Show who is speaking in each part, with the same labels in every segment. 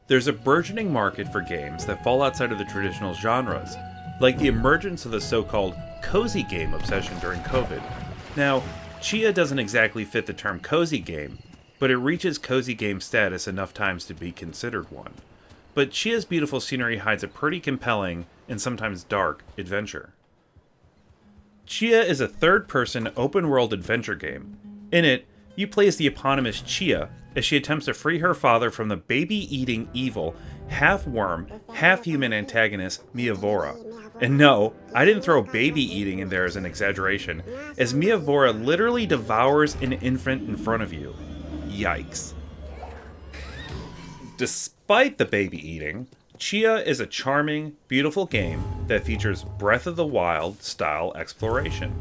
Speaker 1: There's a burgeoning market for games that fall outside of the traditional genres, like the emergence of the so-called cozy game obsession during COVID. Now, Tchia doesn't exactly fit the term cozy game, but it reaches cozy game status enough times to be considered one. But Tchia's beautiful scenery hides a pretty compelling, and sometimes dark, adventure. Tchia is a third-person open-world adventure game. In it, you play as the eponymous Tchia as she attempts to free her father from the baby-eating evil, half-worm, half-human antagonist Miavora. And no, I didn't throw baby-eating in there as an exaggeration, as Miavora literally devours an infant in front of you. Yikes. Despite the baby eating, Tchia is a charming, beautiful game that features Breath of the Wild style exploration.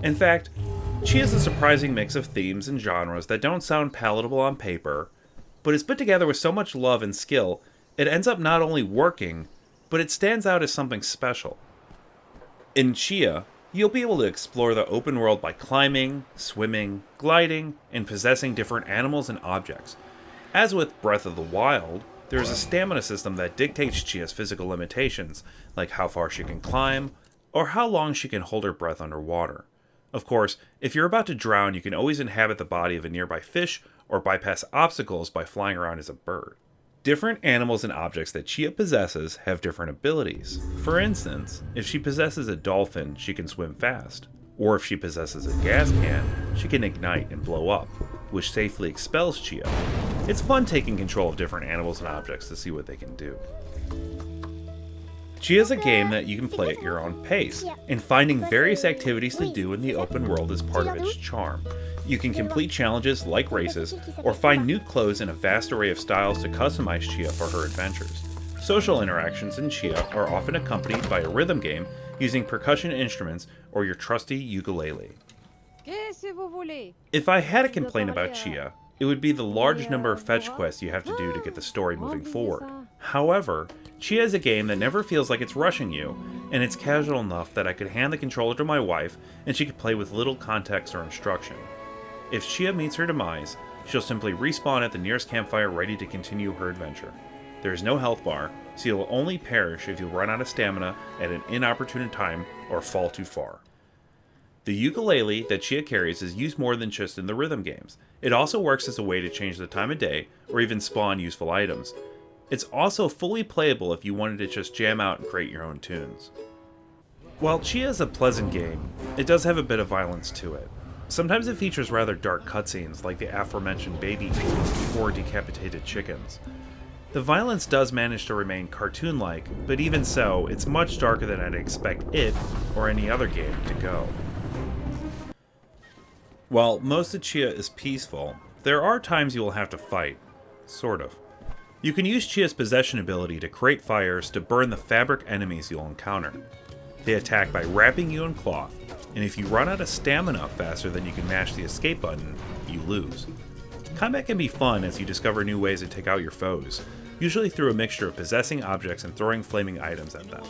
Speaker 1: In fact, Tchia is a surprising mix of themes and genres that don't sound palatable on paper, but is put together with so much love and skill, it ends up not only working, but it stands out as something special. In Tchia, you'll be able to explore the open world by climbing, swimming, gliding, and possessing different animals and objects. As with Breath of the Wild, there is a stamina system that dictates Tchia's physical limitations, like how far she can climb, or how long she can hold her breath underwater. Of course, if you're about to drown, you can always inhabit the body of a nearby fish, or bypass obstacles by flying around as a bird. Different animals and objects that Tchia possesses have different abilities. For instance, if she possesses a dolphin, she can swim fast. Or if she possesses a gas can, she can ignite and blow up, which safely expels Tchia. It's fun taking control of different animals and objects to see what they can do. Tchia is a game that you can play at your own pace, and finding various activities to do in the open world is part of its charm. You can complete challenges like races, or find new clothes in a vast array of styles to customize Tchia for her adventures. Social interactions in Tchia are often accompanied by a rhythm game using percussion instruments or your trusty ukulele. If I had a complaint about Tchia, it would be the large number of fetch quests you have to do to get the story moving forward. However, Tchia is a game that never feels like it's rushing you, and it's casual enough that I could hand the controller to my wife and she could play with little context or instruction. If Tchia meets her demise, she'll simply respawn at the nearest campfire ready to continue her adventure. There is no health bar, so you'll only perish if you run out of stamina at an inopportune time or fall too far. The ukulele that Tchia carries is used more than just in the rhythm games. It also works as a way to change the time of day or even spawn useful items. It's also fully playable if you wanted to just jam out and create your own tunes. While Tchia is a pleasant game, it does have a bit of violence to it. Sometimes it features rather dark cutscenes like the aforementioned baby eating before decapitated chickens. The violence does manage to remain cartoon-like, but even so, it's much darker than I'd expect it, or any other game, to go. While most of Tchia is peaceful, there are times you will have to fight. Sort of. You can use Tchia's possession ability to create fires to burn the fabric enemies you'll encounter. They attack by wrapping you in cloth, and if you run out of stamina faster than you can mash the escape button, you lose. Combat can be fun as you discover new ways to take out your foes, usually through a mixture of possessing objects and throwing flaming items at them.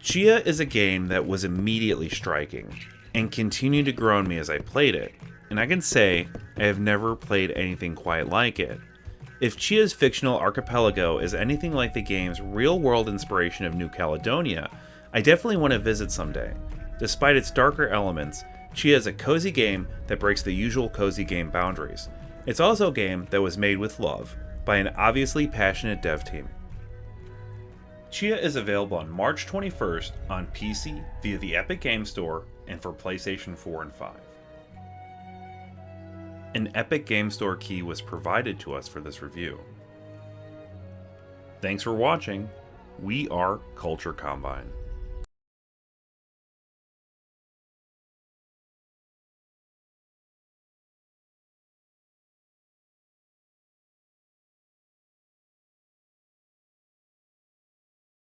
Speaker 1: Tchia is a game that was immediately striking, and continued to grow on me as I played it, and I can say I have never played anything quite like it. If Tchia's fictional archipelago is anything like the game's real-world inspiration of New Caledonia, I definitely want to visit someday. Despite its darker elements, Tchia is a cozy game that breaks the usual cozy game boundaries. It's also a game that was made with love, by an obviously passionate dev team. Tchia is available on March 21st on PC via the Epic Game Store and for PlayStation 4 and 5. An Epic Game Store key was provided to us for this review. Thanks for watching. We are Culture Combine.